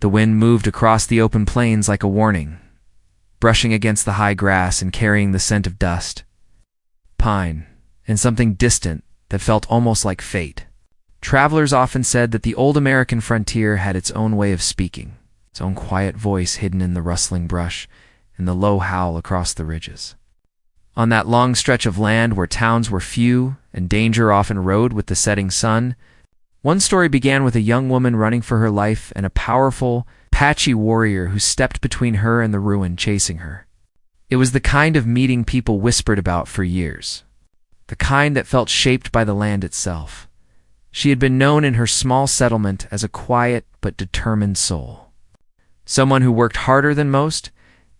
The wind moved across the open plains like a warning, brushing against the high grass and carrying the scent of dust, pine, and something distant that felt almost like fate. Travelers often said that the old American frontier had its own way of speaking, its own quiet voice hidden in the rustling brush and the low howl across the ridges. On that long stretch of land where towns were few and danger often rode with the setting sun, one story began with a young woman running for her life and a powerful Apache warrior who stepped between her and the ruin chasing her. It was the kind of meeting people whispered about for years, the kind that felt shaped by the land itself. She had been known in her small settlement as a quiet but determined soul, someone who worked harder than most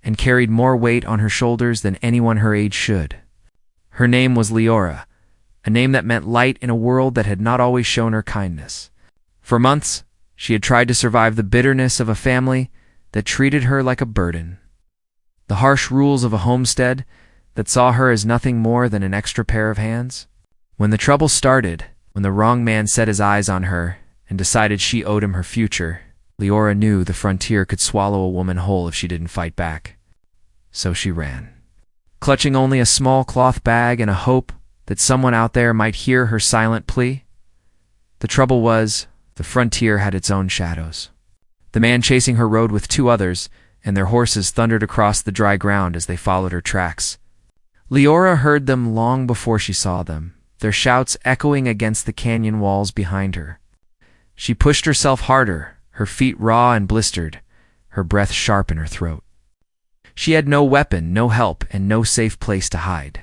and carried more weight on her shoulders than anyone her age should. Her name was Leora, a name that meant light in a world that had not always shown her kindness. For months, she had tried to survive the bitterness of a family that treated her like a burden, the harsh rules of a homestead that saw her as nothing more than an extra pair of hands. When the trouble started, when the wrong man set his eyes on her and decided she owed him her future, Leora knew the frontier could swallow a woman whole if she didn't fight back. So she ran, clutching only a small cloth bag and a hope that someone out there might hear her silent plea. The trouble was, the frontier had its own shadows. The man chasing her rode with two others, and their horses thundered across the dry ground as they followed her tracks. Leora heard them long before she saw them, their shouts echoing against the canyon walls behind her. She pushed herself harder, her feet raw and blistered, her breath sharp in her throat. She had no weapon, no help, and no safe place to hide.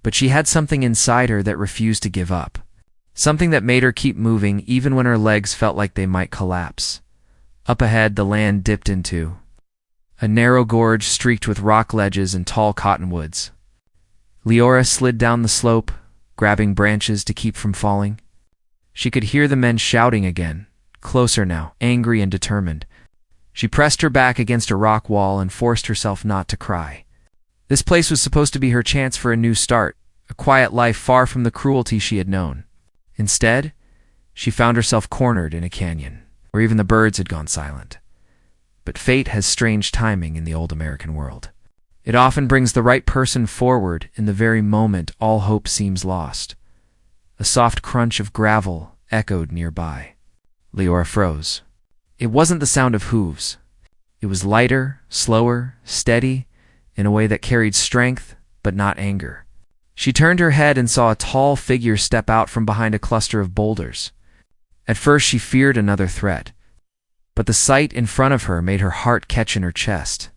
But she had something inside her that refused to give up, something that made her keep moving even when her legs felt like they might collapse. Up ahead, the land dipped into a narrow gorge streaked with rock ledges and tall cottonwoods. Leora slid down the slope, grabbing branches to keep from falling. She could hear the men shouting again, closer now, angry and determined. She pressed her back against a rock wall and forced herself not to cry. This place was supposed to be her chance for a new start, a quiet life far from the cruelty she had known. Instead, she found herself cornered in a canyon, where even the birds had gone silent. But fate has strange timing in the old American world. It often brings the right person forward in the very moment all hope seems lost. A soft crunch of gravel echoed nearby. Leora froze. It wasn't the sound of hooves. It was lighter, slower, steady, in a way that carried strength, but not anger. She turned her head and saw a tall figure step out from behind a cluster of boulders. At first she feared another threat, but the sight in front of her made her heart catch in her chest.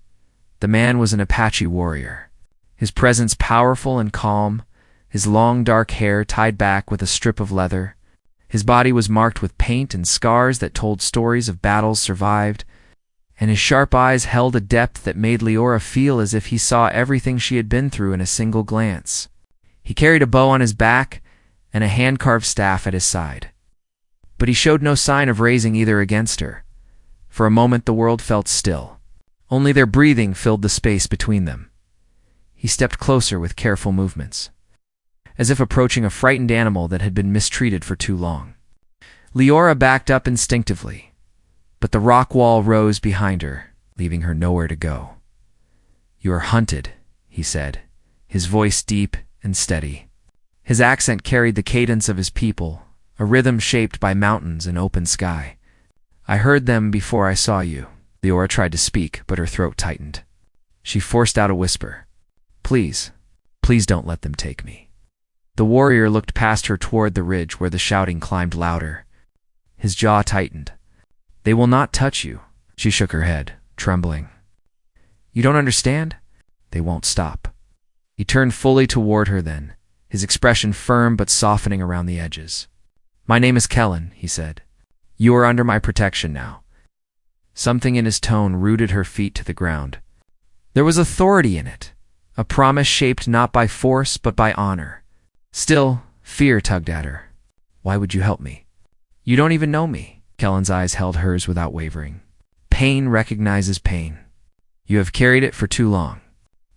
The man was an Apache warrior, his presence powerful and calm, his long dark hair tied back with a strip of leather. His body was marked with paint and scars that told stories of battles survived, and his sharp eyes held a depth that made Leora feel as if he saw everything she had been through in a single glance. He carried a bow on his back and a hand-carved staff at his side. But he showed no sign of raising either against her. For a moment the world felt still. Only their breathing filled the space between them. He stepped closer with careful movements, as if approaching a frightened animal that had been mistreated for too long. Leora backed up instinctively, but the rock wall rose behind her, leaving her nowhere to go. "You are hunted," he said, his voice deep and steady. His accent carried the cadence of his people, a rhythm shaped by mountains and open sky. "I heard them before I saw you." Leora tried to speak, but her throat tightened. She forced out a whisper. Please don't let them take me." The warrior looked past her toward the ridge where the shouting climbed louder. His jaw tightened. "They will not touch you." She shook her head, trembling. "You don't understand? They won't stop." He turned fully toward her then, his expression firm but softening around the edges. "My name is Kellen," he said. "You are under my protection now." Something in his tone rooted her feet to the ground. There was authority in it, a promise shaped not by force but by honor. Still, fear tugged at her. "Why would you help me?" "You don't even know me." Kellen's eyes held hers without wavering. "Pain recognizes pain. You have carried it for too long.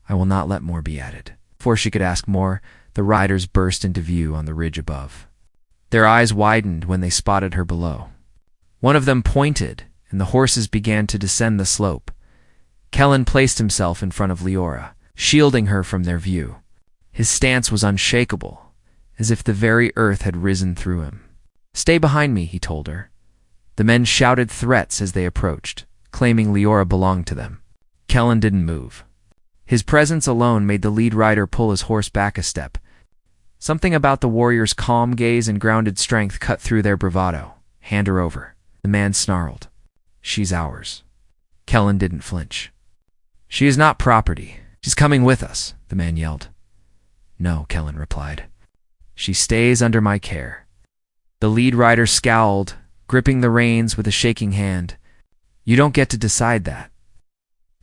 I will not let more be added." Before she could ask more, the riders burst into view on the ridge above. Their eyes widened when they spotted her below. One of them pointed, and the horses began to descend the slope. Kellen placed himself in front of Leora, shielding her from their view. His stance was unshakable, as if the very earth had risen through him. "Stay behind me," he told her. The men shouted threats as they approached, claiming Leora belonged to them. Kellen didn't move. His presence alone made the lead rider pull his horse back a step. Something about the warrior's calm gaze and grounded strength cut through their bravado. "Hand her over," the man snarled. "She's ours." Kellen didn't flinch. "She is not property. She's coming with us," the man yelled. "No," Kellen replied. "She stays under my care." The lead rider scowled, gripping the reins with a shaking hand. "You don't get to decide that."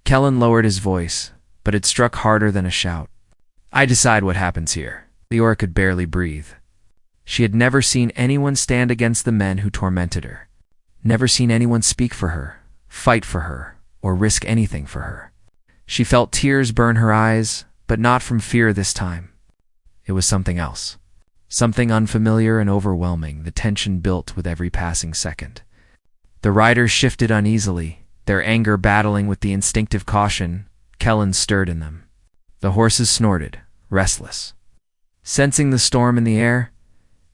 Kellen lowered his voice, but it struck harder than a shout. "I decide what happens here." Leora could barely breathe. She had never seen anyone stand against the men who tormented her. Never seen anyone speak for her, fight for her, or risk anything for her. She felt tears burn her eyes, but not from fear this time. It was something else. Something unfamiliar and overwhelming, the tension built with every passing second. The riders shifted uneasily, their anger battling with the instinctive caution Kellen stirred in them. The horses snorted, restless. Sensing the storm in the air,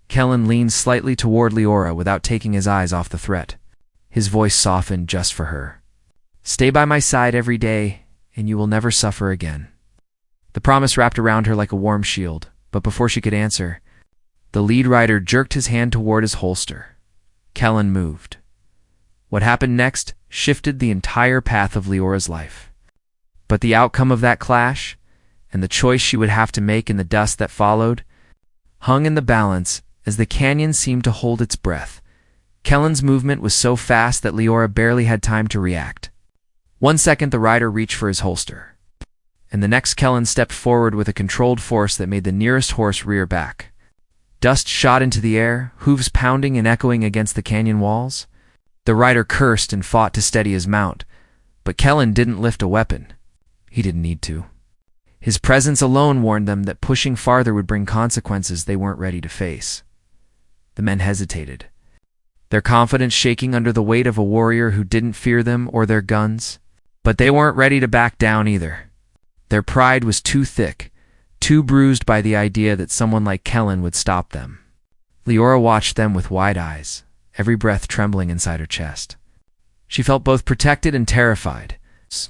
Kellen leaned slightly toward Leora without taking his eyes off the threat. His voice softened just for her. "Stay by my side every day, and you will never suffer again." The promise wrapped around her like a warm shield, but before she could answer, the lead rider jerked his hand toward his holster. Kellen moved. What happened next shifted the entire path of Leora's life. But the outcome of that clash, and the choice she would have to make in the dust that followed, hung in the balance as the canyon seemed to hold its breath. Kellen's movement was so fast that Leora barely had time to react. 1 second the rider reached for his holster, and the next Kellen stepped forward with a controlled force that made the nearest horse rear back. Dust shot into the air, hooves pounding and echoing against the canyon walls. The rider cursed and fought to steady his mount, but Kellen didn't lift a weapon. He didn't need to. His presence alone warned them that pushing farther would bring consequences they weren't ready to face. The men hesitated, their confidence shaking under the weight of a warrior who didn't fear them or their guns. But they weren't ready to back down either. Their pride was too thick, too bruised by the idea that someone like Kellen would stop them. Leora watched them with wide eyes, every breath trembling inside her chest. She felt both protected and terrified,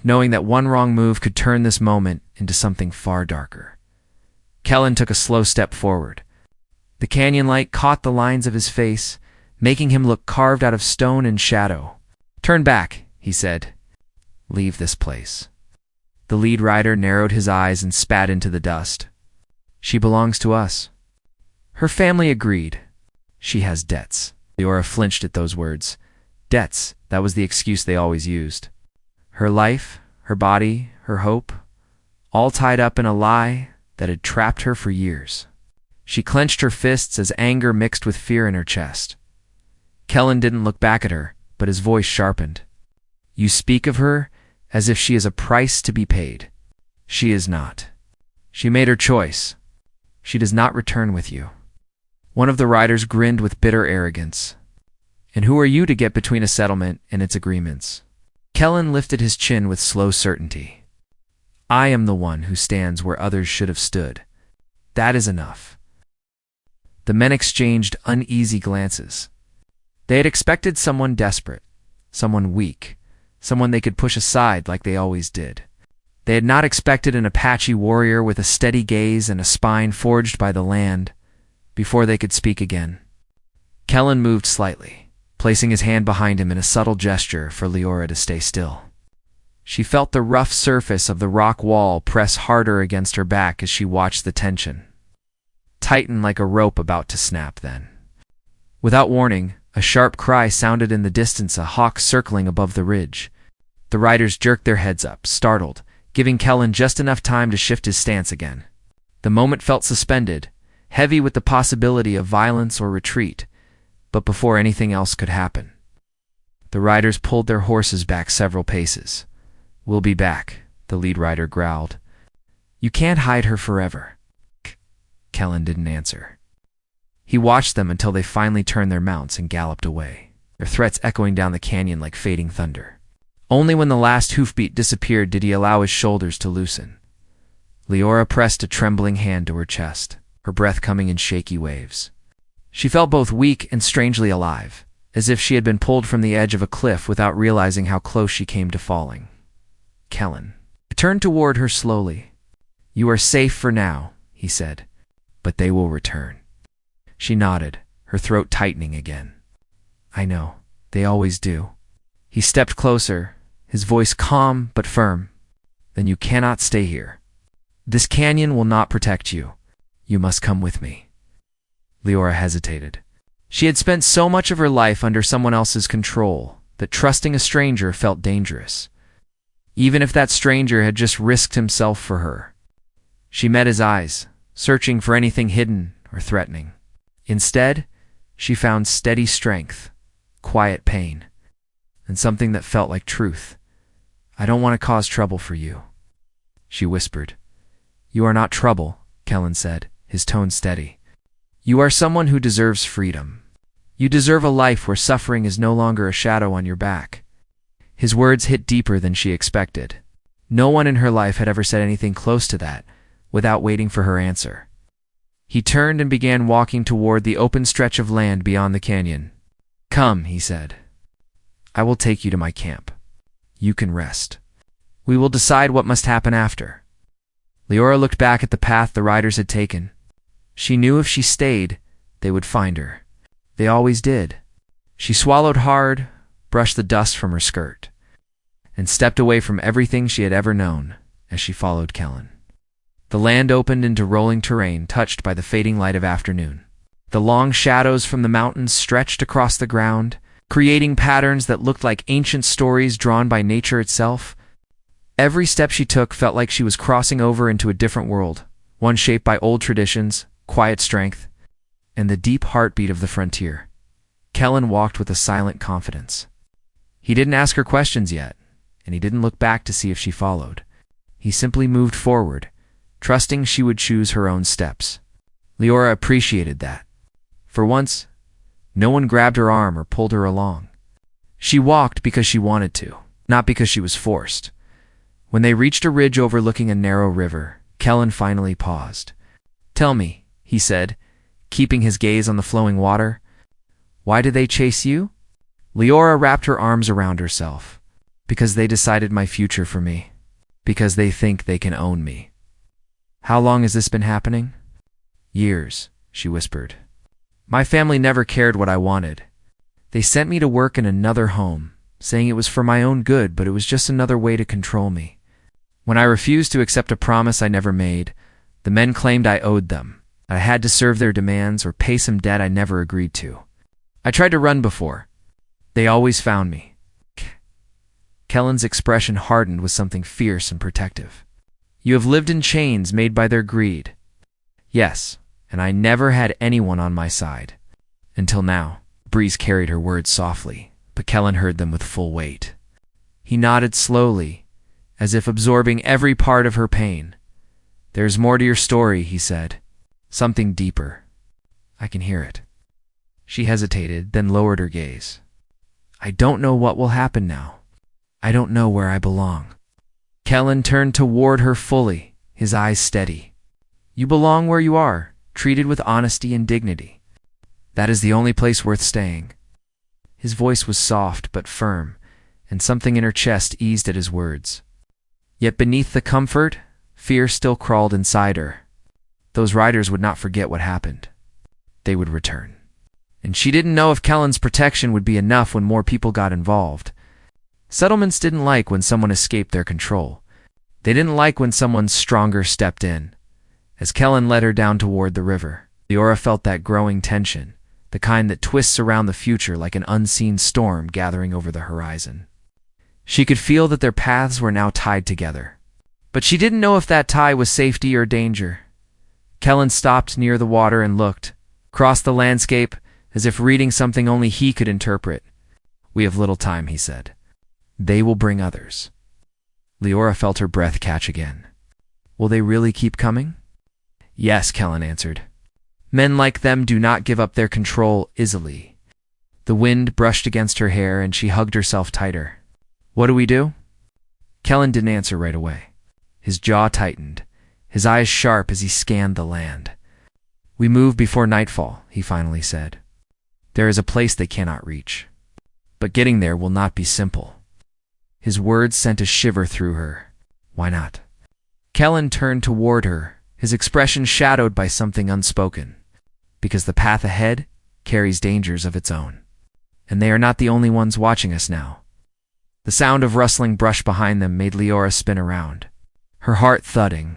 knowing that one wrong move could turn this moment into something far darker. Kellen took a slow step forward. The canyon light caught the lines of his face, making him look carved out of stone and shadow. "Turn back," he said. "Leave this place." The lead rider narrowed his eyes and spat into the dust. "She belongs to us." Her family agreed. "She has debts." Leora flinched at those words. Debts, that was the excuse they always used. Her life, her body, her hope, all tied up in a lie that had trapped her for years. She clenched her fists as anger mixed with fear in her chest. Kellen didn't look back at her, but his voice sharpened. "You speak of her as if she is a price to be paid. She is not. She made her choice. She does not return with you." One of the riders grinned with bitter arrogance. "And who are you to get between a settlement and its agreements?" Kellen lifted his chin with slow certainty. "I am the one who stands where others should have stood. That is enough." The men exchanged uneasy glances. They had expected someone desperate, someone weak, someone they could push aside like they always did. They had not expected an Apache warrior with a steady gaze and a spine forged by the land. Before they could speak again, Kellen moved slightly, placing his hand behind him in a subtle gesture for Leora to stay still. She felt the rough surface of the rock wall press harder against her back as she watched the tension tighten like a rope about to snap. Then, without warning, a sharp cry sounded in the distance, a hawk circling above the ridge. The riders jerked their heads up, startled, giving Kellen just enough time to shift his stance again. The moment felt suspended, heavy with the possibility of violence or retreat, but before anything else could happen, the riders pulled their horses back several paces. "We'll be back," the lead rider growled. "You can't hide her forever." Kellen didn't answer. He watched them until they finally turned their mounts and galloped away. their threats echoing down the canyon like fading thunder. Only when the last hoofbeat disappeared did he allow his shoulders to loosen. Leora pressed a trembling hand to her chest, her breath coming in shaky waves. She felt both weak and strangely alive, as if she had been pulled from the edge of a cliff without realizing how close she came to falling. Kellen turned toward her slowly. "You are safe for now," he said, "but they will return." She nodded, her throat tightening again. "I know, they always do." He stepped closer, his voice calm but firm. "Then you cannot stay here. This canyon will not protect you. You must come with me." Leora hesitated. She had spent so much of her life under someone else's control that trusting a stranger felt dangerous, even if that stranger had just risked himself for her. She met his eyes, searching for anything hidden or threatening. Instead, she found steady strength, quiet pain, and something that felt like truth. "I don't want to cause trouble for you," she whispered. "You are not trouble," Kellen said, his tone steady. "You are someone who deserves freedom. You deserve a life where suffering is no longer a shadow on your back." His words hit deeper than she expected. No one in her life had ever said anything close to that, without waiting for her answer. He turned and began walking toward the open stretch of land beyond the canyon. "Come," he said. "I will take you to my camp. You can rest. We will decide what must happen after." Leora looked back at the path the riders had taken. She knew if she stayed, they would find her. They always did. She swallowed hard, brushed the dust from her skirt, and stepped away from everything she had ever known as she followed Kellen. The land opened into rolling terrain touched by the fading light of afternoon. The long shadows from the mountains stretched across the ground, creating patterns that looked like ancient stories drawn by nature itself. Every step she took felt like she was crossing over into a different world, one shaped by old traditions, quiet strength, and the deep heartbeat of the frontier. Kellen walked with a silent confidence. He didn't ask her questions yet, and he didn't look back to see if she followed. He simply moved forward, trusting she would choose her own steps. Leora appreciated that. For once, no one grabbed her arm or pulled her along. She walked because she wanted to, not because she was forced. When they reached a ridge overlooking a narrow river, Kellen finally paused. "Tell me," he said, keeping his gaze on the flowing water, "why did they chase you?" Leora wrapped her arms around herself. "Because they decided my future for me. Because they think they can own me." "How long has this been happening?" "Years," she whispered. "My family never cared what I wanted. They sent me to work in another home, saying it was for my own good, but it was just another way to control me. When I refused to accept a promise I never made, the men claimed I owed them. I had to serve their demands or pay some debt I never agreed to. I tried to run before. They always found me." Kellen's expression hardened with something fierce and protective. "You have lived in chains made by their greed." "Yes, and I never had anyone on my side. Until now." Breeze carried her words softly, but Kellen heard them with full weight. He nodded slowly, as if absorbing every part of her pain. "There's more to your story," he said. "Something deeper. I can hear it." She hesitated, then lowered her gaze. "I don't know what will happen now. I don't know where I belong." Kellen turned toward her fully, his eyes steady. "You belong where you are, treated with honesty and dignity. That is the only place worth staying." His voice was soft but firm, and something in her chest eased at his words. Yet beneath the comfort, fear still crawled inside her. Those riders would not forget what happened. They would return. And she didn't know if Kellen's protection would be enough when more people got involved. Settlements didn't like when someone escaped their control. They didn't like when someone stronger stepped in. As Kellen led her down toward the river, Leora felt that growing tension, the kind that twists around the future like an unseen storm gathering over the horizon. She could feel that their paths were now tied together. But she didn't know if that tie was safety or danger. Kellen stopped near the water and looked, across the landscape, as if reading something only he could interpret. "We have little time," he said. "They will bring others." Leora felt her breath catch again. "Will they really keep coming?" "Yes," Kellen answered. "Men like them do not give up their control easily. The wind brushed against her hair and she hugged herself tighter. What do we do? Kellen didn't answer right away. His jaw tightened, his eyes sharp as he scanned the land. We move before nightfall, he finally said. There is a place they cannot reach. But getting there will not be simple. His words sent a shiver through her. Why not? Kellen turned toward her, his expression shadowed by something unspoken. Because the path ahead carries dangers of its own. And they are not the only ones watching us now. The sound of rustling brush behind them made Leora spin around, her heart thudding.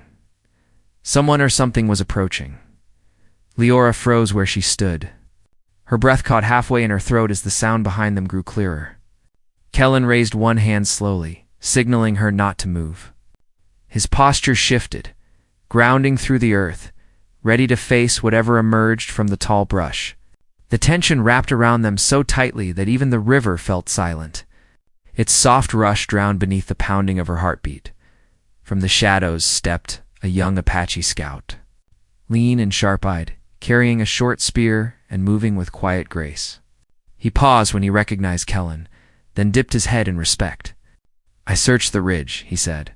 Someone or something was approaching. Leora froze where she stood. Her breath caught halfway in her throat as the sound behind them grew clearer. Kellen raised one hand slowly, signaling her not to move. His posture shifted, grounding through the earth, ready to face whatever emerged from the tall brush. The tension wrapped around them so tightly that even the river felt silent. Its soft rush drowned beneath the pounding of her heartbeat. From the shadows stepped a young Apache scout, lean and sharp-eyed, carrying a short spear and moving with quiet grace. He paused when he recognized Kellen, then dipped his head in respect. I searched the ridge, he said.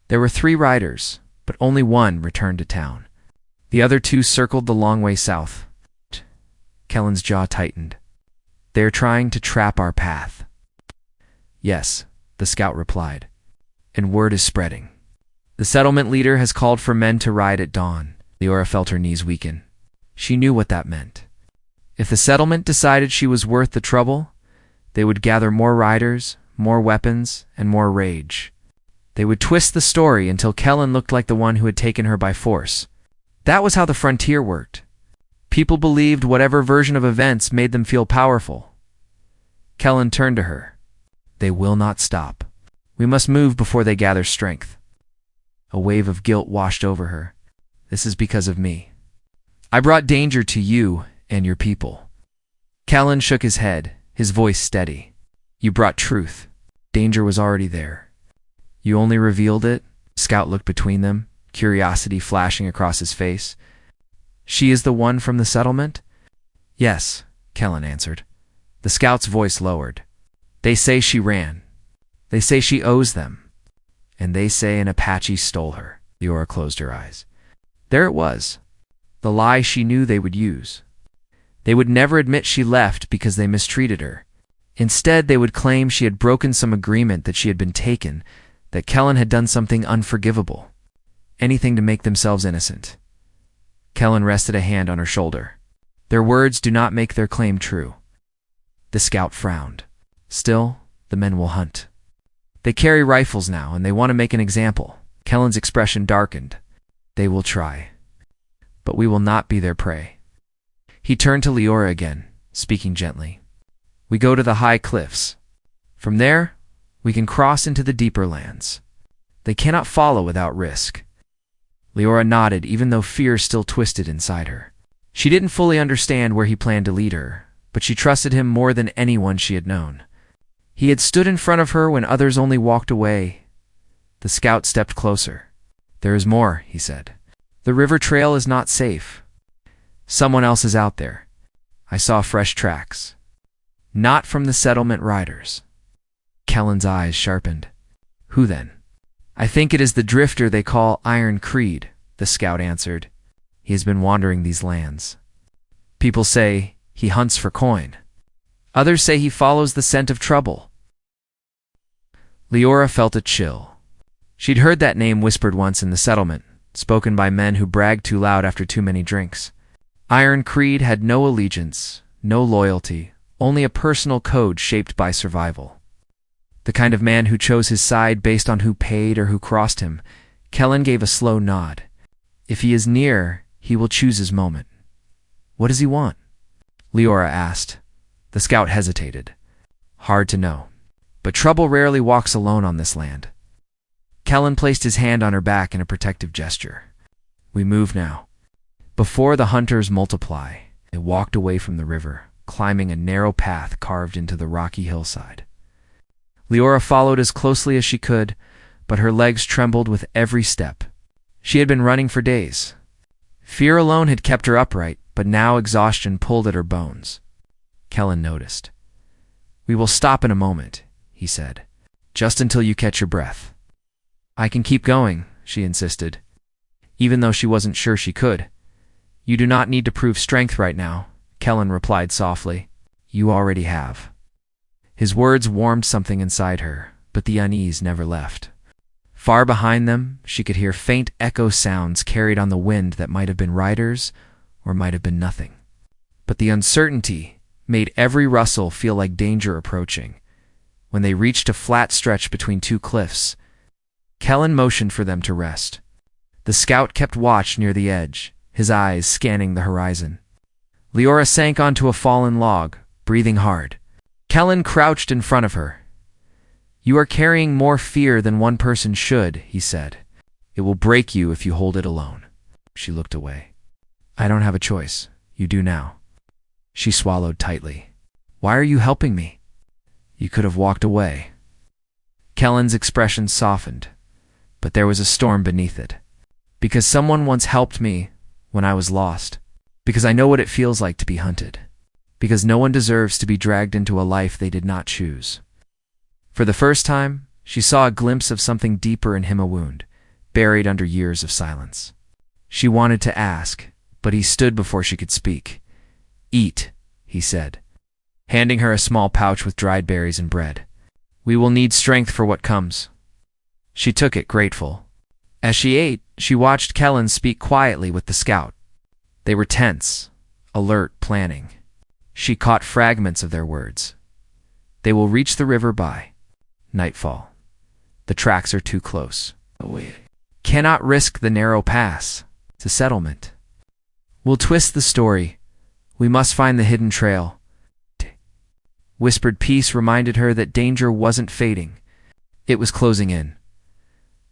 There were 3 riders, but only one returned to town. The other 2 circled the long way south. Kellen's jaw tightened. They're trying to trap our path. Yes, the scout replied. And word is spreading. The settlement leader has called for men to ride at dawn. Leora felt her knees weaken. She knew what that meant. If the settlement decided she was worth the trouble, they would gather more riders, more weapons, and more rage. They would twist the story until Kellen looked like the one who had taken her by force. That was how the frontier worked. People believed whatever version of events made them feel powerful. Kellen turned to her. They will not stop. We must move before they gather strength. A wave of guilt washed over her. This is because of me. I brought danger to you and your people. Kellen shook his head, his voice steady. You brought truth. Danger was already there. You only revealed it? Scout looked between them, curiosity flashing across his face. She is the one from the settlement? Yes, Kellen answered. The scout's voice lowered. They say she ran. They say she owes them. And they say an Apache stole her. Leora closed her eyes. There it was. The lie she knew they would use. They would never admit she left because they mistreated her. Instead, they would claim she had broken some agreement, that she had been taken, that Kellen had done something unforgivable. Anything to make themselves innocent. Kellen rested a hand on her shoulder. Their words do not make their claim true. The scout frowned. Still, the men will hunt. They carry rifles now, and they want to make an example. Kellen's expression darkened. They will try. But we will not be their prey. He turned to Leora again, speaking gently. We go to the high cliffs. From there, we can cross into the deeper lands. They cannot follow without risk. Leora nodded, even though fear still twisted inside her. She didn't fully understand where he planned to lead her, but she trusted him more than anyone she had known. He had stood in front of her when others only walked away. The scout stepped closer. There is more, he said. The river trail is not safe. Someone else is out there. I saw fresh tracks. Not from the settlement riders. Kellen's eyes sharpened. Who then? I think it is the drifter they call Iron Creed, the scout answered. He has been wandering these lands. People say he hunts for coin. Others say he follows the scent of trouble. Leora felt a chill. She'd heard that name whispered once in the settlement, spoken by men who bragged too loud after too many drinks. Iron Creed had no allegiance, no loyalty, only a personal code shaped by survival. The kind of man who chose his side based on who paid or who crossed him. Kellen gave a slow nod. If he is near, he will choose his moment. What does he want? Leora asked. The scout hesitated. Hard to know. But trouble rarely walks alone on this land. Kellen placed his hand on her back in a protective gesture. We move now. Before the hunters multiply, they walked away from the river, climbing a narrow path carved into the rocky hillside. Leora followed as closely as she could, but her legs trembled with every step. She had been running for days. Fear alone had kept her upright, but now exhaustion pulled at her bones. Kellen noticed. We will stop in a moment, he said. Just until you catch your breath. I can keep going, she insisted, even though she wasn't sure she could. You do not need to prove strength right now, Kellen replied softly. You already have. His words warmed something inside her, but the unease never left. Far behind them, she could hear faint echo sounds carried on the wind that might have been riders or might have been nothing. But the uncertainty made every rustle feel like danger approaching. When they reached a flat stretch between two cliffs, Kellen motioned for them to rest. The scout kept watch near the edge, his eyes scanning the horizon. Leora sank onto a fallen log, breathing hard. Kellen crouched in front of her. You are carrying more fear than one person should, he said. It will break you if you hold it alone. She looked away. I don't have a choice. You do now. She swallowed tightly. Why are you helping me? You could have walked away. Kellen's expression softened, but there was a storm beneath it. Because someone once helped me when I was lost. Because I know what it feels like to be hunted. Because no one deserves to be dragged into a life they did not choose. For the first time, she saw a glimpse of something deeper in him, a wound, buried under years of silence. She wanted to ask, but he stood before she could speak. Eat, he said, handing her a small pouch with dried berries and bread. We will need strength for what comes. She took it, grateful. As she ate, she watched Kellen speak quietly with the scout. They were tense, alert, planning. She caught fragments of their words. They will reach the river by nightfall. The tracks are too close. Cannot risk the narrow pass. It's a settlement. We'll twist the story. We must find the hidden trail. Whispered peace reminded her that danger wasn't fading. It was closing in.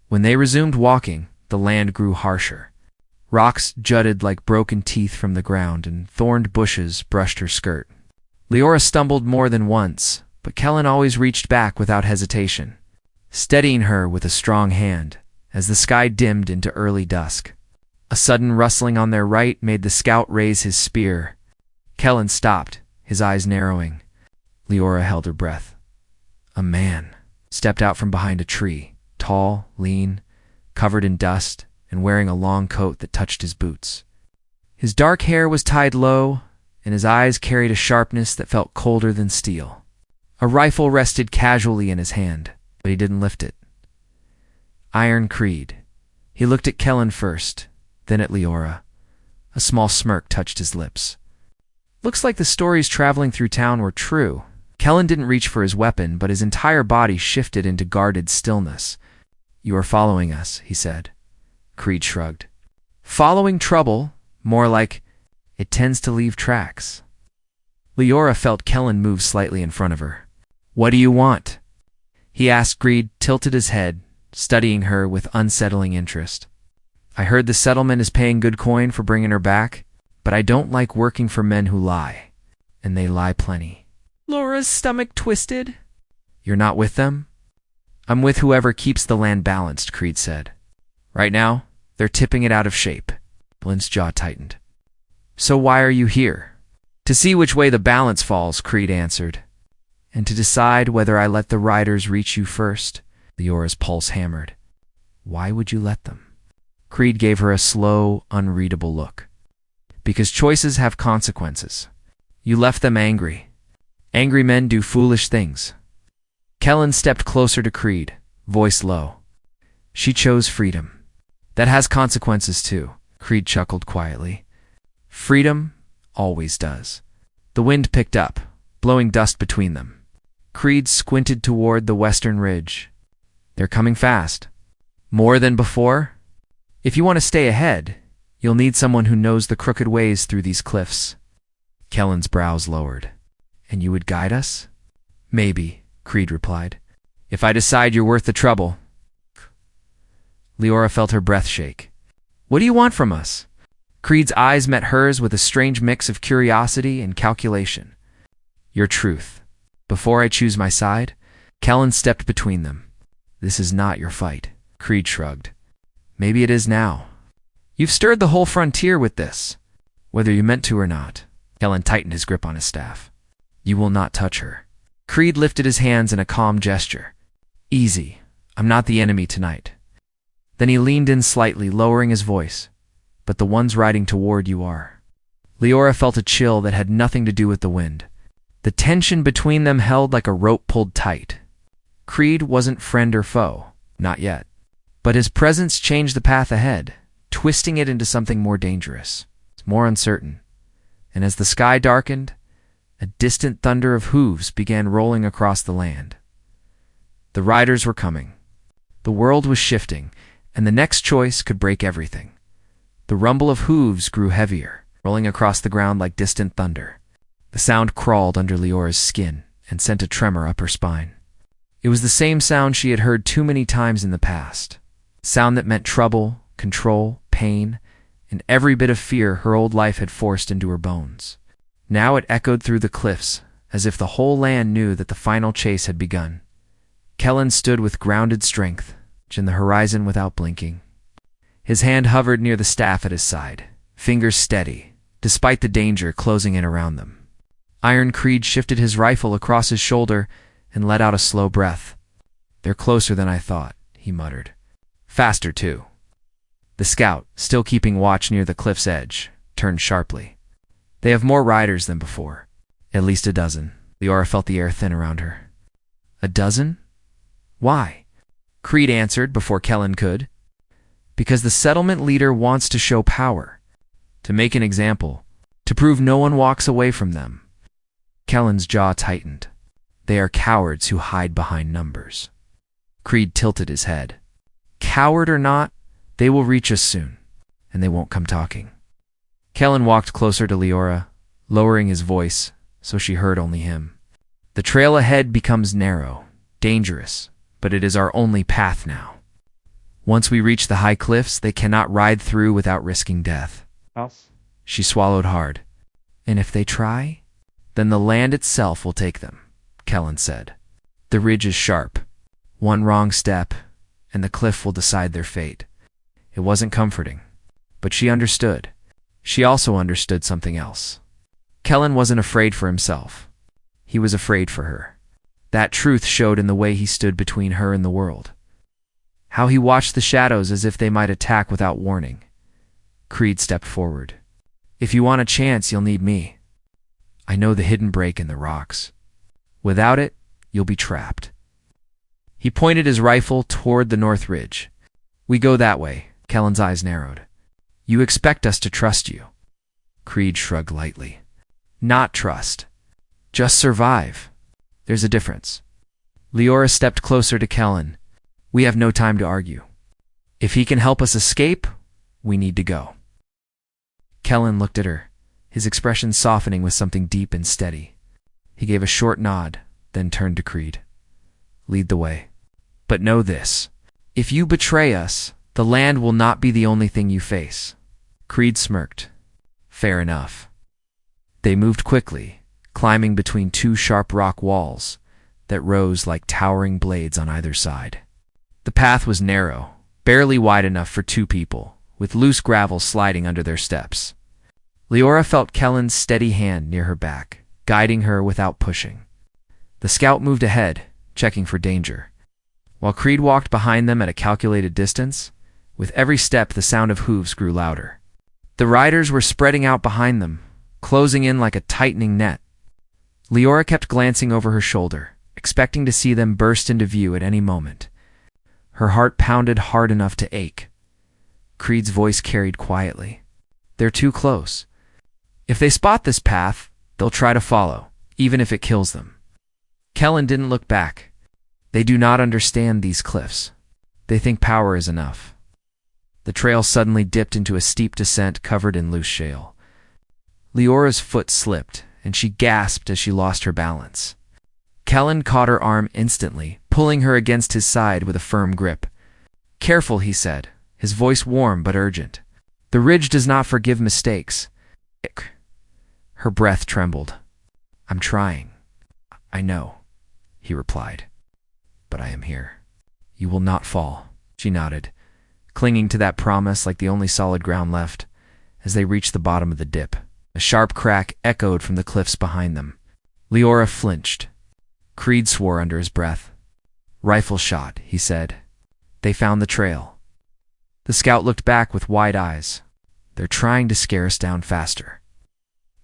When they resumed walking, the land grew harsher. Rocks jutted like broken teeth from the ground, and thorned bushes brushed her skirt. Leora stumbled more than once, but Kellen always reached back without hesitation, steadying her with a strong hand as the sky dimmed into early dusk. A sudden rustling on their right made the scout raise his spear. Kellen stopped, his eyes narrowing. Leora held her breath. A man stepped out from behind a tree, tall, lean, covered in dust, and wearing a long coat that touched his boots. His dark hair was tied low, and his eyes carried a sharpness that felt colder than steel. A rifle rested casually in his hand, but he didn't lift it. Iron Creed. He looked at Kellen first, then at Leora. A small smirk touched his lips. Looks like the stories traveling through town were true. Kellen didn't reach for his weapon, but his entire body shifted into guarded stillness. You are following us, he said. Creed shrugged. Following trouble, more like it tends to leave tracks. Leora felt Kellen move slightly in front of her. What do you want? He asked. Creed tilted his head, studying her with unsettling interest. I heard the settlement is paying good coin for bringing her back, but I don't like working for men who lie, and they lie plenty. Laura's stomach twisted. You're not with them? I'm with whoever keeps the land balanced, Creed said. Right now, they're tipping it out of shape. Blint's jaw tightened. So why are you here? To see which way the balance falls, Creed answered. And to decide whether I let the riders reach you first. Leora's pulse hammered. Why would you let them? Creed gave her a slow, unreadable look. Because choices have consequences. You left them angry. Angry men do foolish things. Kellen stepped closer to Creed, voice low. She chose freedom. That has consequences too, Creed chuckled quietly. Freedom always does. The wind picked up, blowing dust between them. Creed squinted toward the western ridge. They're coming fast. More than before? If you want to stay ahead, you'll need someone who knows the crooked ways through these cliffs. Kellen's brows lowered. And you would guide us? Maybe, Creed replied. If I decide you're worth the trouble. Leora felt her breath shake. What do you want from us? Creed's eyes met hers with a strange mix of curiosity and calculation. Your truth. Before I choose my side, Kellen stepped between them. This is not your fight, Creed shrugged. Maybe it is now. You've stirred the whole frontier with this, whether you meant to or not. Kellen tightened his grip on his staff. You will not touch her. Creed lifted his hands in a calm gesture. Easy. I'm not the enemy tonight. Then he leaned in slightly, lowering his voice. But the ones riding toward you are. Leora felt a chill that had nothing to do with the wind. The tension between them held like a rope pulled tight. Creed wasn't friend or foe, not yet. But his presence changed the path ahead, twisting it into something more dangerous, more uncertain. And as the sky darkened, a distant thunder of hooves began rolling across the land. The riders were coming. The world was shifting, and the next choice could break everything. The rumble of hooves grew heavier, rolling across the ground like distant thunder. The sound crawled under Leora's skin and sent a tremor up her spine. It was the same sound she had heard too many times in the past. Sound that meant trouble, control, pain, and every bit of fear her old life had forced into her bones. Now it echoed through the cliffs, as if the whole land knew that the final chase had begun. Kellen stood with grounded strength, watching the horizon without blinking. His hand hovered near the staff at his side, fingers steady, despite the danger closing in around them. Iron Creed shifted his rifle across his shoulder and let out a slow breath. "They're closer than I thought," he muttered. "Faster, too." The scout, still keeping watch near the cliff's edge, turned sharply. "They have more riders than before. At least a dozen." Leora felt the air thin around her. "A dozen? Why?" Creed answered before Kellen could. "Because the settlement leader wants to show power, to make an example, to prove no one walks away from them." Kellen's jaw tightened. "They are cowards who hide behind numbers." Creed tilted his head. "Coward or not, they will reach us soon, and they won't come talking." Kellen walked closer to Leora, lowering his voice so she heard only him. "The trail ahead becomes narrow, dangerous, but it is our only path now. Once we reach the high cliffs, they cannot ride through without risking death." She swallowed hard. "And if they try, then the land itself will take them," Kellen said. "The ridge is sharp. One wrong step, and the cliff will decide their fate." It wasn't comforting, but she understood. She also understood something else. Kellen wasn't afraid for himself. He was afraid for her. That truth showed in the way he stood between her and the world. How he watched the shadows as if they might attack without warning. Creed stepped forward. "If you want a chance, you'll need me. I know the hidden break in the rocks. Without it, you'll be trapped." He pointed his rifle toward the north ridge. "We go that way." Kellen's eyes narrowed. "You expect us to trust you." Creed shrugged lightly. "Not trust. Just survive. There's a difference." Leora stepped closer to Kellen. "We have no time to argue. If he can help us escape, we need to go." Kellen looked at her, his expression softening with something deep and steady. He gave a short nod, then turned to Creed. "Lead the way. But know this. If you betray us, the land will not be the only thing you face." Creed smirked. "Fair enough." They moved quickly, climbing between two sharp rock walls that rose like towering blades on either side. The path was narrow, barely wide enough for two people, with loose gravel sliding under their steps. Leora felt Kellen's steady hand near her back, guiding her without pushing. The scout moved ahead, checking for danger, while Creed walked behind them at a calculated distance. With every step, the sound of hooves grew louder. The riders were spreading out behind them, closing in like a tightening net. Leora kept glancing over her shoulder, expecting to see them burst into view at any moment. Her heart pounded hard enough to ache. Creed's voice carried quietly. "They're too close. If they spot this path, they'll try to follow, even if it kills them." Kellen didn't look back. They do not understand these cliffs. They think power is enough. The trail suddenly dipped into a steep descent covered in loose shale. Leora's foot slipped, and she gasped as she lost her balance. Kellen caught her arm instantly, pulling her against his side with a firm grip. "Careful," he said, his voice warm but urgent. "The ridge does not forgive mistakes." Her breath trembled. "I'm trying. I know," he replied. "But I am here. You will not fall." She nodded, clinging to that promise like the only solid ground left. As they reached the bottom of the dip, a sharp crack echoed from the cliffs behind them. Leora flinched. Creed swore under his breath. Rifle shot, he said. They found the trail. The scout looked back with wide eyes. They're trying to scare us down faster.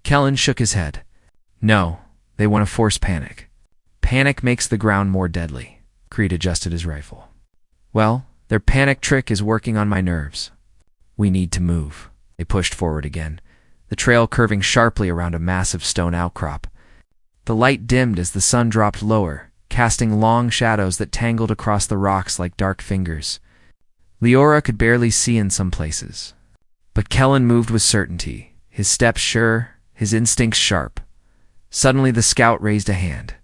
Kellen shook his head. No, they want to force panic. Panic makes the ground more deadly. Creed adjusted his rifle. Well, their panic trick is working on my nerves. We need to move. They pushed forward again, the trail curving sharply around a massive stone outcrop. The light dimmed as the sun dropped lower, casting long shadows that tangled across the rocks like dark fingers. Leora could barely see in some places. But Kellen moved with certainty, his steps sure, his instincts sharp. Suddenly the scout raised a hand.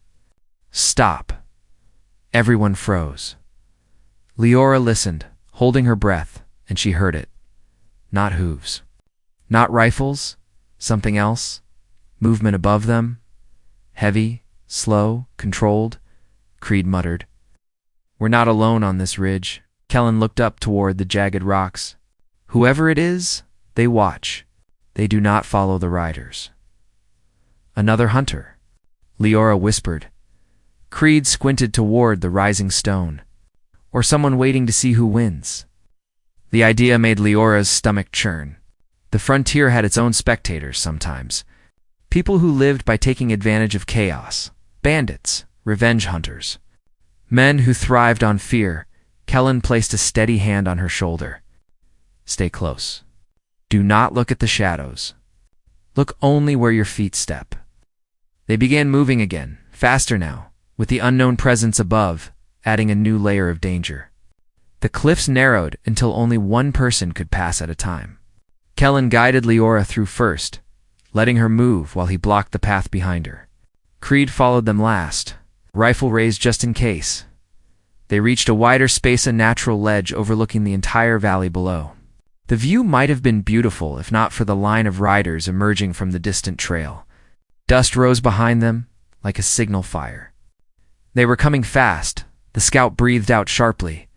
Stop. Everyone froze. Leora listened, holding her breath, and she heard it. Not hooves. Not rifles. Something else. Movement above them. Heavy, slow, controlled. Creed muttered. We're not alone on this ridge. Kellen looked up toward the jagged rocks. Whoever it is, they watch. They do not follow the riders. Another hunter, Leora whispered. Creed squinted toward the rising stone. Or someone waiting to see who wins. The idea made Leora's stomach churn. The frontier had its own spectators sometimes. People who lived by taking advantage of chaos. Bandits, revenge hunters. Men who thrived on fear. Kellen placed a steady hand on her shoulder. Stay close. Do not look at the shadows. Look only where your feet step. They began moving again, faster now, with the unknown presence above, adding a new layer of danger. The cliffs narrowed until only one person could pass at a time. Kellen guided Leora through first, letting her move while he blocked the path behind her. Creed followed them last, rifle raised just in case. They reached a wider space, a natural ledge overlooking the entire valley below. The view might have been beautiful if not for the line of riders emerging from the distant trail. Dust rose behind them, like a signal fire. They were coming fast. The scout breathed out sharply.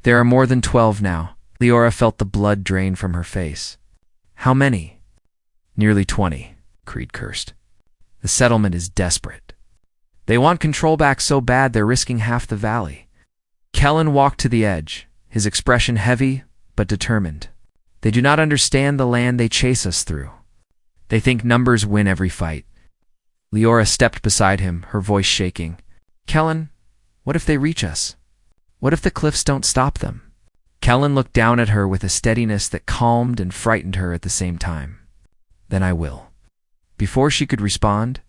There are more than 12 now. Leora felt the blood drain from her face. How many? Nearly 20, Creed cursed. The settlement is desperate. They want control back so bad they're risking half the valley. Kellen walked to the edge, his expression heavy but determined. They do not understand the land they chase us through. They think numbers win every fight. Leora stepped beside him, her voice shaking. Kellen, what if they reach us? What if the cliffs don't stop them? Kellen looked down at her with a steadiness that calmed and frightened her at the same time. Then I will. Before she could respond,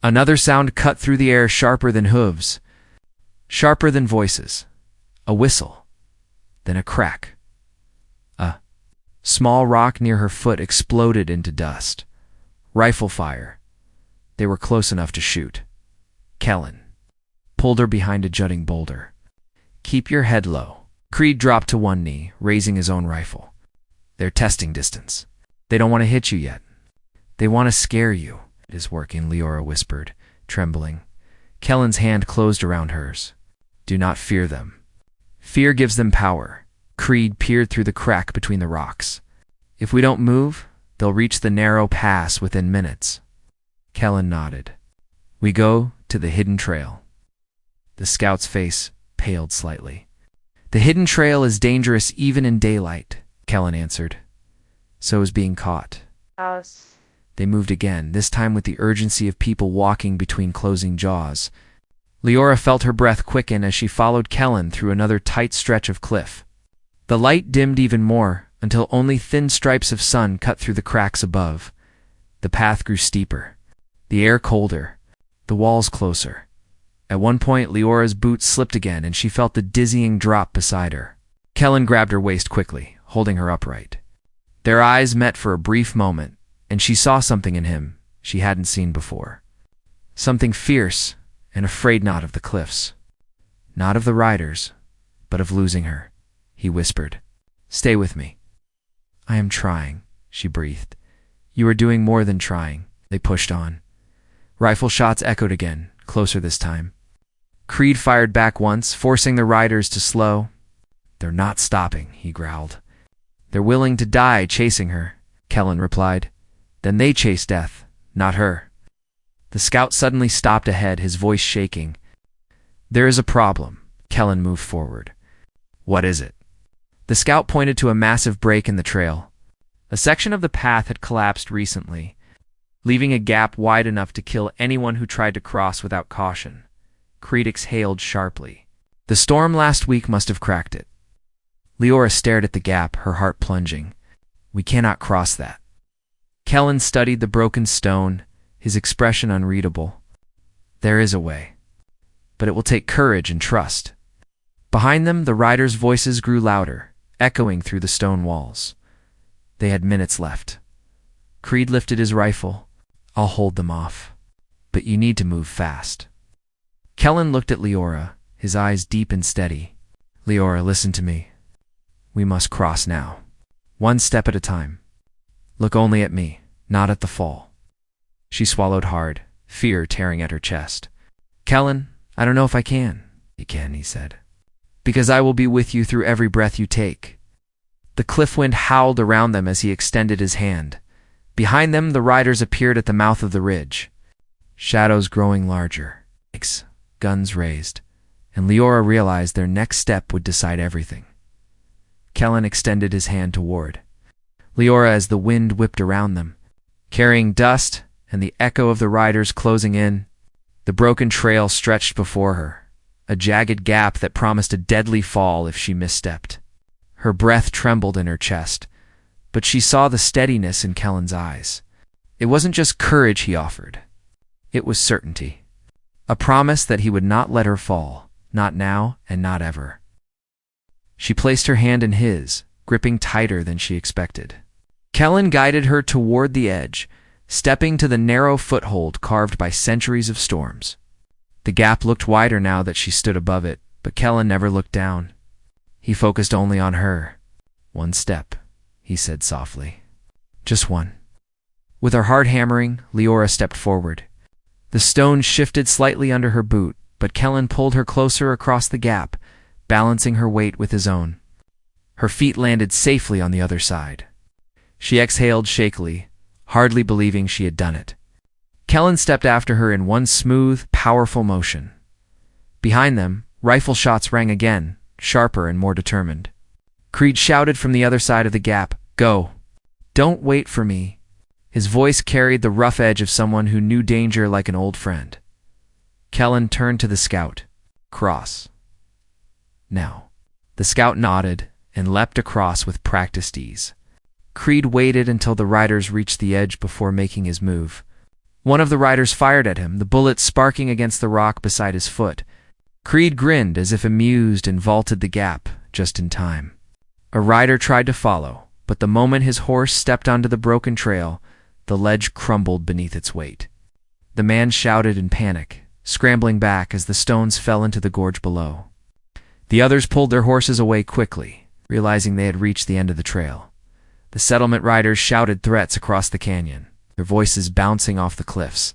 another sound cut through the air, sharper than hooves, sharper than voices. A whistle, then a crack. A small rock near her foot exploded into dust. Rifle fire. They were close enough to shoot. Kellen pulled her behind a jutting boulder. Keep your head low. Creed dropped to one knee, raising his own rifle. They're testing distance. They don't want to hit you yet. They want to scare you. It is working, Leora whispered, trembling. Kellen's hand closed around hers. Do not fear them. Fear gives them power. Creed peered through the crack between the rocks. If we don't move, they'll reach the narrow pass within minutes. Kellen nodded. We go to the hidden trail. The scout's face paled slightly. The hidden trail is dangerous even in daylight, Kellen answered. So is being caught. They moved again, this time with the urgency of people walking between closing jaws. Leora felt her breath quicken as she followed Kellen through another tight stretch of cliff. The light dimmed even more, until only thin stripes of sun cut through the cracks above. The path grew steeper, the air colder, the walls closer. At one point, Leora's boots slipped again, and she felt the dizzying drop beside her. Kellen grabbed her waist quickly, holding her upright. Their eyes met for a brief moment, and she saw something in him she hadn't seen before. Something fierce and afraid, not of the cliffs, not of the riders, but of losing her. He whispered, Stay with me. I am trying, she breathed. You are doing more than trying. They pushed on. Rifle shots echoed again, closer this time. Creed fired back once, forcing the riders to slow. They're not stopping, he growled. They're willing to die chasing her, Kellen replied. Then they chase death, not her. The scout suddenly stopped ahead, his voice shaking. There is a problem. Kellen moved forward. What is it? The scout pointed to a massive break in the trail. A section of the path had collapsed recently, leaving a gap wide enough to kill anyone who tried to cross without caution. Creed exhaled sharply. The storm last week must have cracked it. Leora stared at the gap, her heart plunging. We cannot cross that. Kellen studied the broken stone, his expression unreadable. There is a way, but it will take courage and trust. Behind them, the riders' voices grew louder, echoing through the stone walls. They had minutes left. Creed lifted his rifle. I'll hold them off, but you need to move fast. Kellen looked at Leora, his eyes deep and steady. Leora, listen to me. We must cross now. One step at a time. Look only at me, not at the fall. She swallowed hard, fear tearing at her chest. Kellen, I don't know if I can. You can, he said. Because I will be with you through every breath you take. The cliff wind howled around them as he extended his hand. Behind them, the riders appeared at the mouth of the ridge. Shadows growing larger, guns raised, and Leora realized their next step would decide everything. Kellen extended his hand toward Leora as the wind whipped around them, carrying dust and the echo of the riders closing in. The broken trail stretched before her, a jagged gap that promised a deadly fall if she misstepped. Her breath trembled in her chest, but she saw the steadiness in Kellen's eyes. It wasn't just courage he offered. It was certainty. A promise that he would not let her fall, not now and not ever. She placed her hand in his, gripping tighter than she expected. Kellen guided her toward the edge, stepping to the narrow foothold carved by centuries of storms. The gap looked wider now that she stood above it, but Kellen never looked down. He focused only on her. One step, he said softly. Just one. With her heart hammering, Leora stepped forward. The stone shifted slightly under her boot, but Kellen pulled her closer across the gap, balancing her weight with his own. Her feet landed safely on the other side. She exhaled shakily, hardly believing she had done it. Kellen stepped after her in one smooth, powerful motion. Behind them, rifle shots rang again, sharper and more determined. Creed shouted from the other side of the gap, "Go! Don't wait for me." His voice carried the rough edge of someone who knew danger like an old friend. Kellen turned to the scout. "Cross. Now." The scout nodded and leapt across with practiced ease. Creed waited until the riders reached the edge before making his move. One of the riders fired at him, the bullet sparking against the rock beside his foot. Creed grinned as if amused and vaulted the gap, just in time. A rider tried to follow, but the moment his horse stepped onto the broken trail, the ledge crumbled beneath its weight. The man shouted in panic, scrambling back as the stones fell into the gorge below. The others pulled their horses away quickly, realizing they had reached the end of the trail. The settlement riders shouted threats across the canyon, their voices bouncing off the cliffs.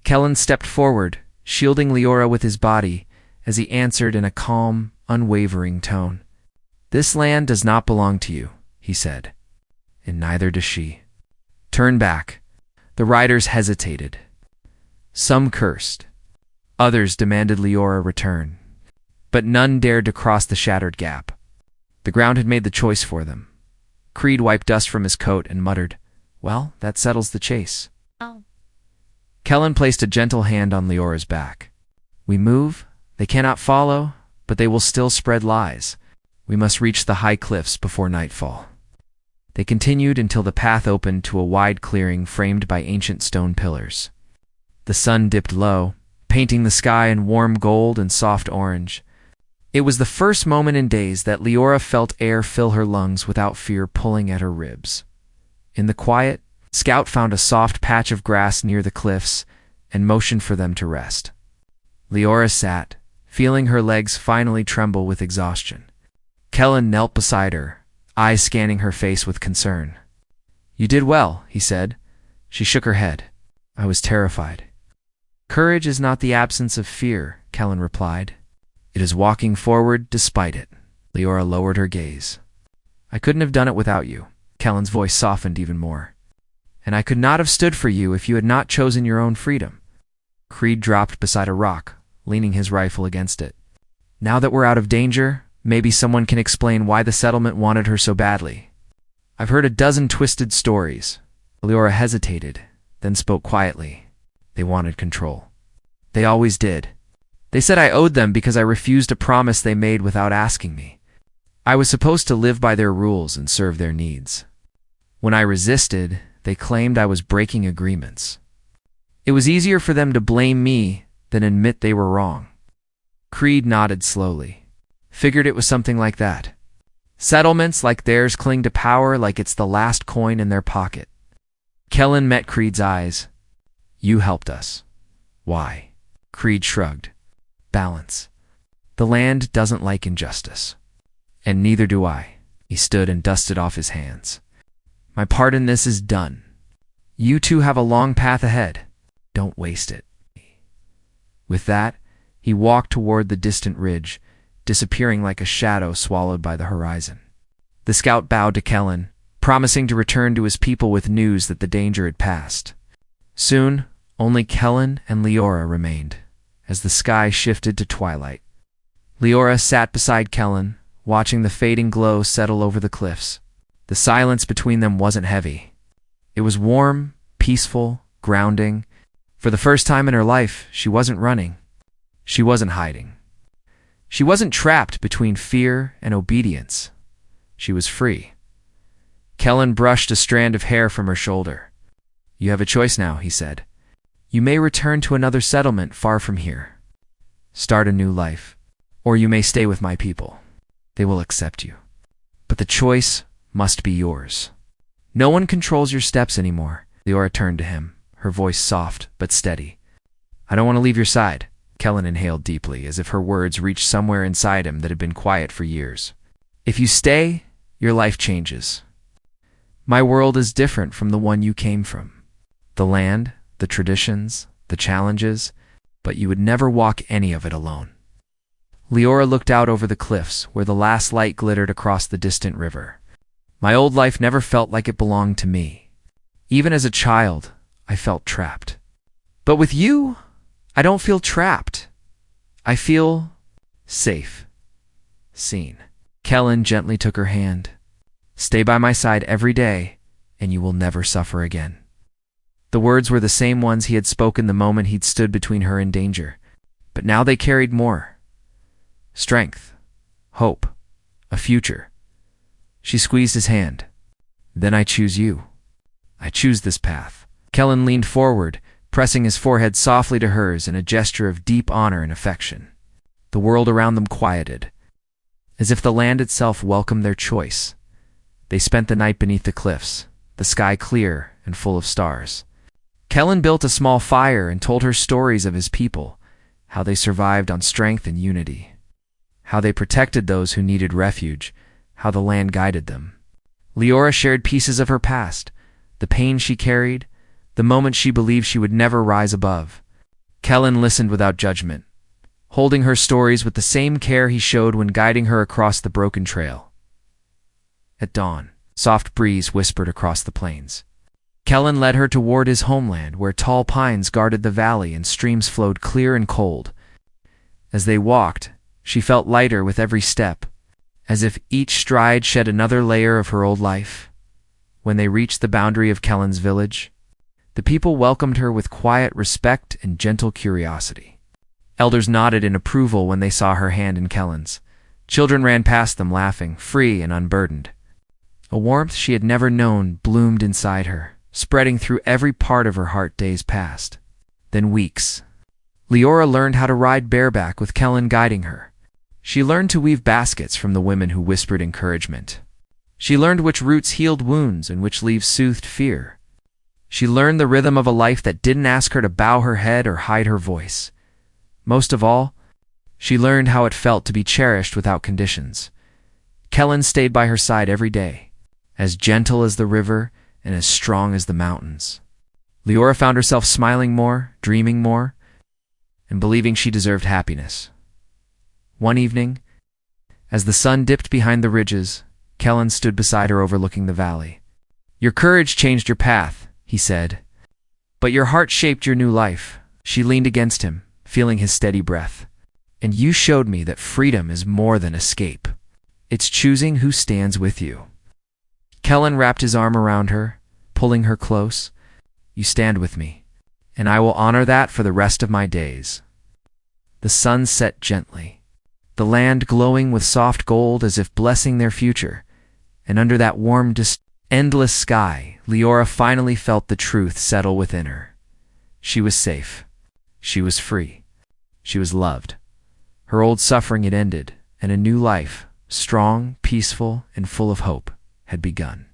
Kellen stepped forward, shielding Leora with his body, as he answered in a calm, unwavering tone. "This land does not belong to you," he said, "and neither does she. Turn back." The riders hesitated. Some cursed. Others demanded Leora return. But none dared to cross the shattered gap. The ground had made the choice for them. Creed wiped dust from his coat and muttered, "Well, that settles the chase." Oh. Kellen placed a gentle hand on Leora's back. "We move, they cannot follow, but they will still spread lies. We must reach the high cliffs before nightfall." They continued until the path opened to a wide clearing framed by ancient stone pillars. The sun dipped low, painting the sky in warm gold and soft orange. It was the first moment in days that Leora felt air fill her lungs without fear pulling at her ribs. In the quiet, Scout found a soft patch of grass near the cliffs and motioned for them to rest. Leora sat, feeling her legs finally tremble with exhaustion. Kellen knelt beside her, eyes scanning her face with concern. "You did well," he said. She shook her head. "I was terrified." "Courage is not the absence of fear," Kellen replied. "It is walking forward despite it." Leora lowered her gaze. "I couldn't have done it without you." Kellen's voice softened even more. "And I could not have stood for you if you had not chosen your own freedom." Creed dropped beside a rock, leaning his rifle against it. Now that we're out of danger, maybe someone can explain why the settlement wanted her so badly. I've heard a dozen twisted stories. Leora hesitated, then spoke quietly. They wanted control. They always did. They said I owed them because I refused a promise they made without asking me. I was supposed to live by their rules and serve their needs. When I resisted, they claimed I was breaking agreements. It was easier for them to blame me than admit they were wrong. Creed nodded slowly. Figured it was something like that. Settlements like theirs cling to power like it's the last coin in their pocket. Kellen met Creed's eyes. You helped us. Why? Creed shrugged. Balance. The land doesn't like injustice. And neither do I. He stood and dusted off his hands. My part in this is done. You two have a long path ahead. Don't waste it. With that, he walked toward the distant ridge, disappearing like a shadow swallowed by the horizon. The scout bowed to Kellen, promising to return to his people with news that the danger had passed. Soon, only Kellen and Leora remained, as the sky shifted to twilight. Leora sat beside Kellen, watching the fading glow settle over the cliffs. The silence between them wasn't heavy. It was warm, peaceful, grounding. For the first time in her life, she wasn't running. She wasn't hiding. She wasn't trapped between fear and obedience. She was free. Kellen brushed a strand of hair from her shoulder. You have a choice now, he said. You may return to another settlement far from here. Start a new life. Or you may stay with my people. They will accept you. But the choice must be yours. No one controls your steps anymore. Leora turned to him, her voice soft but steady. I don't want to leave your side. Kellen inhaled deeply, as if her words reached somewhere inside him that had been quiet for years. If you stay, your life changes. My world is different from the one you came from. The land, the traditions, the challenges, but you would never walk any of it alone. Leora looked out over the cliffs, where the last light glittered across the distant river. My old life never felt like it belonged to me. Even as a child, I felt trapped. But with you, I don't feel trapped. I feel safe. Seen. Kellen gently took her hand. Stay by my side every day, and you will never suffer again. The words were the same ones he had spoken the moment he'd stood between her and danger, but now they carried more. Strength, hope, a future. She squeezed his hand. Then I choose you. I choose this path. Kellen leaned forward, pressing his forehead softly to hers in a gesture of deep honor and affection. The world around them quieted, as if the land itself welcomed their choice. They spent the night beneath the cliffs, the sky clear and full of stars. Kellen built a small fire and told her stories of his people, how they survived on strength and unity, how they protected those who needed refuge, how the land guided them. Leora shared pieces of her past, the pain she carried, the moments she believed she would never rise above. Kellen listened without judgment, holding her stories with the same care he showed when guiding her across the broken trail. At dawn, soft breeze whispered across the plains. Kellen led her toward his homeland, where tall pines guarded the valley and streams flowed clear and cold. As they walked, she felt lighter with every step, as if each stride shed another layer of her old life. When they reached the boundary of Kellen's village, the people welcomed her with quiet respect and gentle curiosity. Elders nodded in approval when they saw her hand in Kellen's. Children ran past them laughing, free and unburdened. A warmth she had never known bloomed inside her, spreading through every part of her heart. Days passed. Then weeks. Leora learned how to ride bareback with Kellen guiding her. She learned to weave baskets from the women who whispered encouragement. She learned which roots healed wounds and which leaves soothed fear. She learned the rhythm of a life that didn't ask her to bow her head or hide her voice. Most of all, she learned how it felt to be cherished without conditions. Kellen stayed by her side every day, as gentle as the river and as strong as the mountains. Leora found herself smiling more, dreaming more, and believing she deserved happiness. One evening, as the sun dipped behind the ridges, Kellen stood beside her overlooking the valley. Your courage changed your path, he said, but your heart shaped your new life. She leaned against him, feeling his steady breath. "And you showed me that freedom is more than escape. It's choosing who stands with you." Kellen wrapped his arm around her, pulling her close. "You stand with me, and I will honor that for the rest of my days." The sun set gently, the land glowing with soft gold as if blessing their future, and under that warm, endless sky, Leora finally felt the truth settle within her. She was safe. She was free. She was loved. Her old suffering had ended, and a new life, strong, peaceful, and full of hope, had begun.